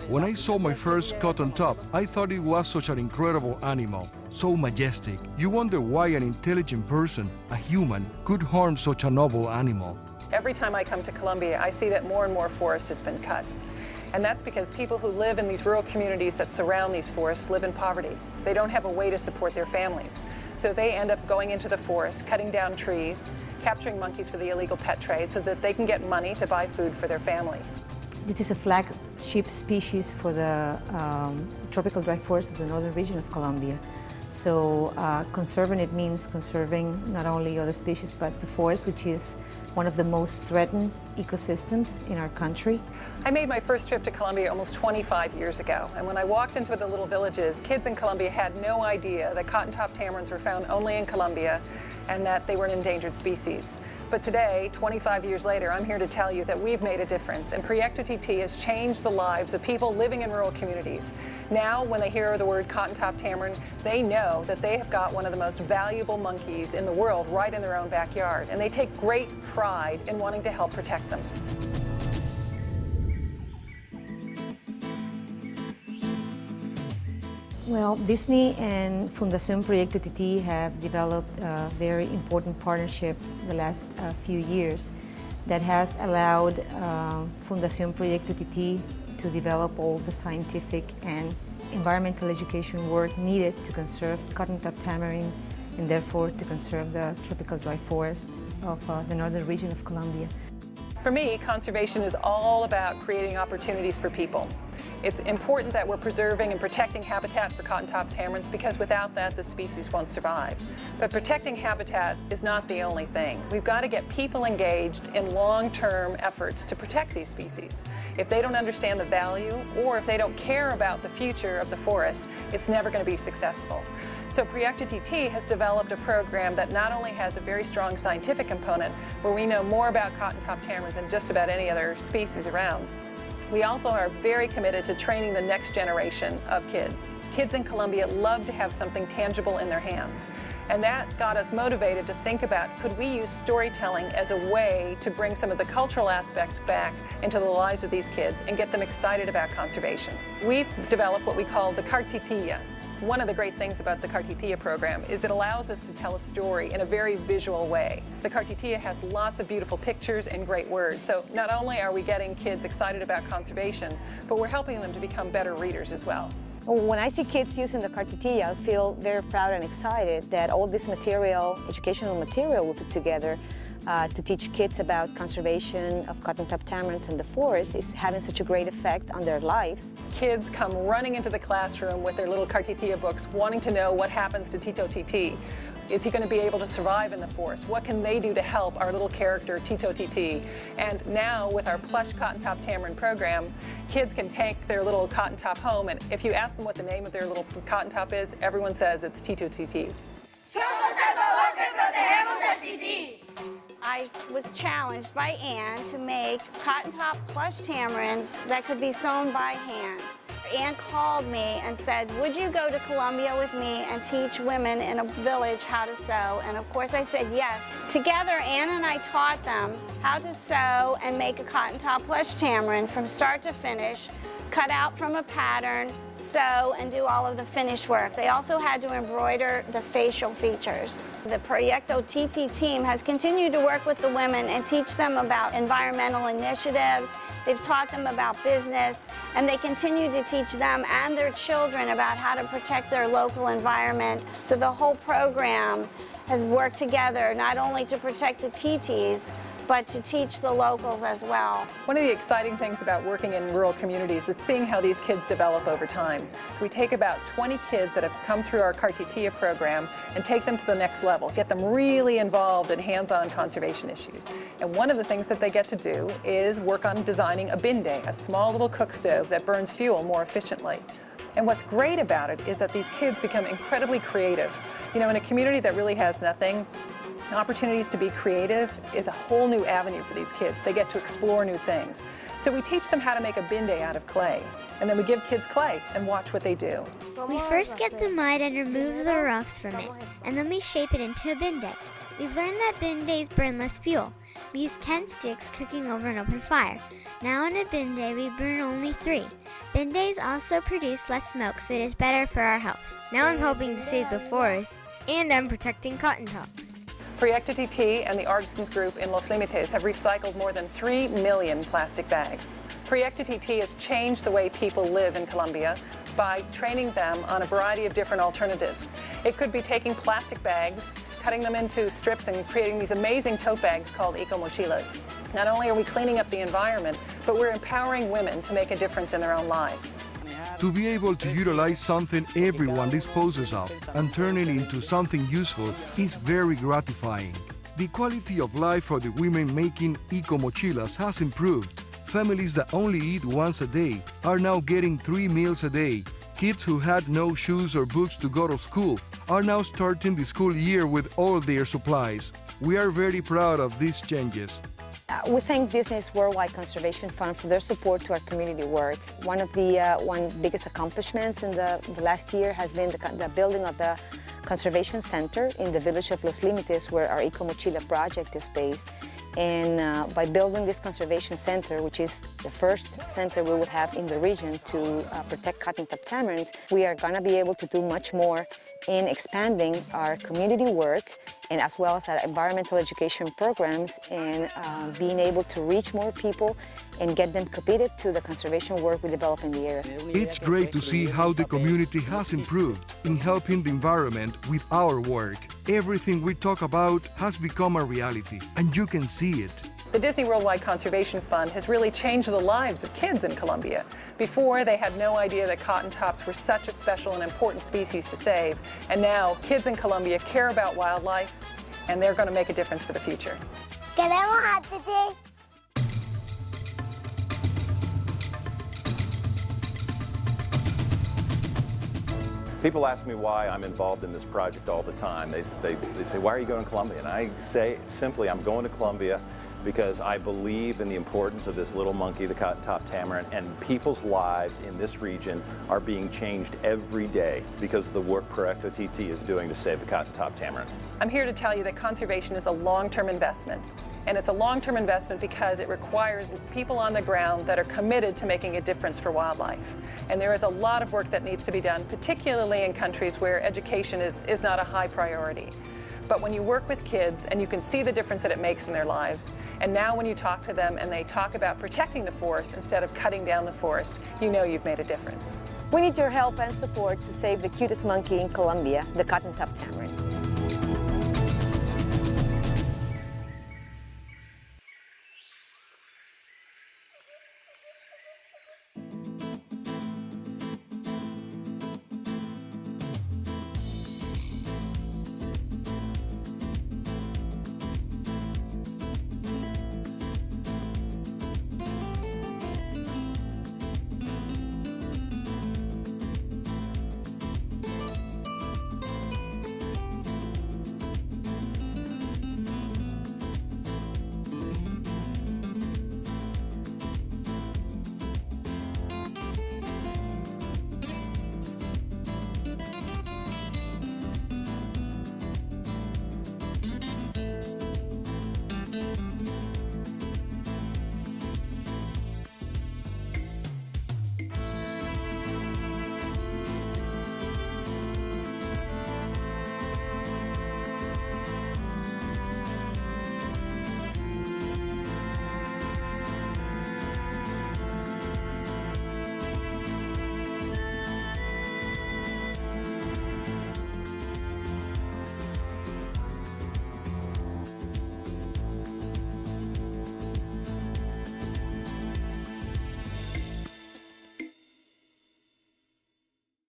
When I saw my first cotton top, I thought it was such an incredible animal, so majestic. You wonder why an intelligent person, a human, could harm such a noble animal. Every time I come to Colombia, I see that more and more forest has been cut. And that's because people who live in these rural communities that surround these forests live in poverty. They don't have a way to support their families. So they end up going into the forest, cutting down trees, capturing monkeys for the illegal pet trade so that they can get money to buy food for their family. This is a flagship species for the tropical dry forest of the northern region of Colombia. So conserving it means conserving not only other species but the forest, which is one of the most threatened ecosystems in our country. I made my first trip to Colombia almost 25 years ago, and when I walked into the little villages, kids in Colombia had no idea that cotton-top tamarins were found only in Colombia and that they were an endangered species. But today, 25 years later, I'm here to tell you that we've made a difference, and Proyecto TT has changed the lives of people living in rural communities. Now, when they hear the word cotton-top tamarin, they know that they have got one of the most valuable monkeys in the world right in their own backyard, and they take great pride in wanting to help protect them. Well, Disney and Fundación Proyecto TT have developed a very important partnership the last few years that has allowed Fundación Proyecto TT to develop all the scientific and environmental education work needed to conserve cotton-top tamarin and therefore to conserve the tropical dry forest of the northern region of Colombia. For me, conservation is all about creating opportunities for people. It's important that we're preserving and protecting habitat for cotton-top tamarins because without that, the species won't survive. But protecting habitat is not the only thing. We've got to get people engaged in long-term efforts to protect these species. If they don't understand the value or if they don't care about the future of the forest, it's never going to be successful. So Proyecto TT has developed a program that not only has a very strong scientific component where we know more about cotton-top tamarins than just about any other species around, we also are very committed to training the next generation of kids. Kids in Colombia love to have something tangible in their hands. And that got us motivated to think about, could we use storytelling as a way to bring some of the cultural aspects back into the lives of these kids and get them excited about conservation. We've developed what we call the cartitilla. One of the great things about the Cartitilla program is it allows us to tell a story in a very visual way. The Cartitilla has lots of beautiful pictures and great words, so not only are we getting kids excited about conservation, but we're helping them to become better readers as well. When I see kids using the Cartitilla, I feel very proud and excited that all this material, educational material we put together to teach kids about conservation of cotton-top tamarins in the forest is having such a great effect on their lives. Kids come running into the classroom with their little Cartitilla books, wanting to know what happens to Tito TT. Is he going to be able to survive in the forest? What can they do to help our little character, Tito TT? And now, with our plush cotton-top tamarin program, kids can take their little cotton top home, and if you ask them what the name of their little cotton top is, everyone says it's Tito TT. I was challenged by Anne to make cotton-top plush tamarins that could be sewn by hand. Anne called me and said, would you go to Colombia with me and teach women in a village how to sew? And of course I said yes. Together, Anne and I taught them how to sew and make a cotton-top plush tamarin from start to finish, cut out from a pattern, sew, and do all of the finish work. They also had to embroider the facial features. The Proyecto TT team has continued to work with the women and teach them about environmental initiatives. They've taught them about business, and they continue to teach them and their children about how to protect their local environment. So the whole program has worked together not only to protect the TTs, but to teach the locals as well. One of the exciting things about working in rural communities is seeing how these kids develop over time. So we take about 20 kids that have come through our Cartitilla program and take them to the next level, get them really involved in hands-on conservation issues. And one of the things that they get to do is work on designing a binde, a small little cook stove that burns fuel more efficiently. And what's great about it is that these kids become incredibly creative. You know, in a community that really has nothing, opportunities to be creative is a whole new avenue for these kids. They get to explore new things. So we teach them how to make a binde out of clay, and then we give kids clay and watch what they do. We first get the mud and remove the rocks from it, and then we shape it into a binde. We've learned that bin days burn less fuel. We use 10 sticks cooking over an open fire. Now on a bin day, we burn only 3. Bin days also produce less smoke, so it is better for our health. Now I'm hoping to save the forests, and I'm protecting cotton tops. Proyecto TT and the Artisans Group in Los Límites have recycled more than 3 million plastic bags. Proyecto TT has changed the way people live in Colombia by training them on a variety of different alternatives. It could be taking plastic bags, cutting them into strips and creating these amazing tote bags called eco mochilas. Not only are we cleaning up the environment, but we're empowering women to make a difference in their own lives. To be able to utilize something everyone disposes of and turn it into something useful is very gratifying. The quality of life for the women making eco mochilas has improved. Families that only eat once a day are now getting 3 meals a day. Kids who had no shoes or books to go to school are now starting the school year with all their supplies. We are very proud of these changes. We thank Disney's Worldwide Conservation Fund for their support to our community work. One of the biggest accomplishments in the last year has been the building of the Conservation Center in the village of Los Límites, where our Eco Mochila project is based. And by building this conservation center, which is the first center we will have in the region to protect cotton top tamarinds, we are going to be able to do much more in expanding our community work and as well as our environmental education programs and being able to reach more people and get them committed to the conservation work we develop in the area. It's great to see how the community has improved in helping the environment with our work. Everything we talk about has become a reality, and you can see it. The Disney Worldwide Conservation Fund has really changed the lives of kids in Colombia. Before, they had no idea that cotton tops were such a special and important species to save. And now, kids in Colombia care about wildlife, and they're going to make a difference for the future. Queremos a Titi. People ask me why I'm involved in this project all the time. They say, why are you going to Colombia? And I say simply, I'm going to Colombia because I believe in the importance of this little monkey, the cotton top tamarin, and people's lives in this region are being changed every day because of the work Proyecto TT is doing to save the cotton top tamarin. I'm here to tell you that conservation is a long-term investment. And it's a long-term investment because it requires people on the ground that are committed to making a difference for wildlife. And there is a lot of work that needs to be done, particularly in countries where education is not a high priority. But when you work with kids and you can see the difference that it makes in their lives, and now when you talk to them and they talk about protecting the forest instead of cutting down the forest, you know you've made a difference. We need your help and support to save the cutest monkey in Colombia, the cotton top tamarin.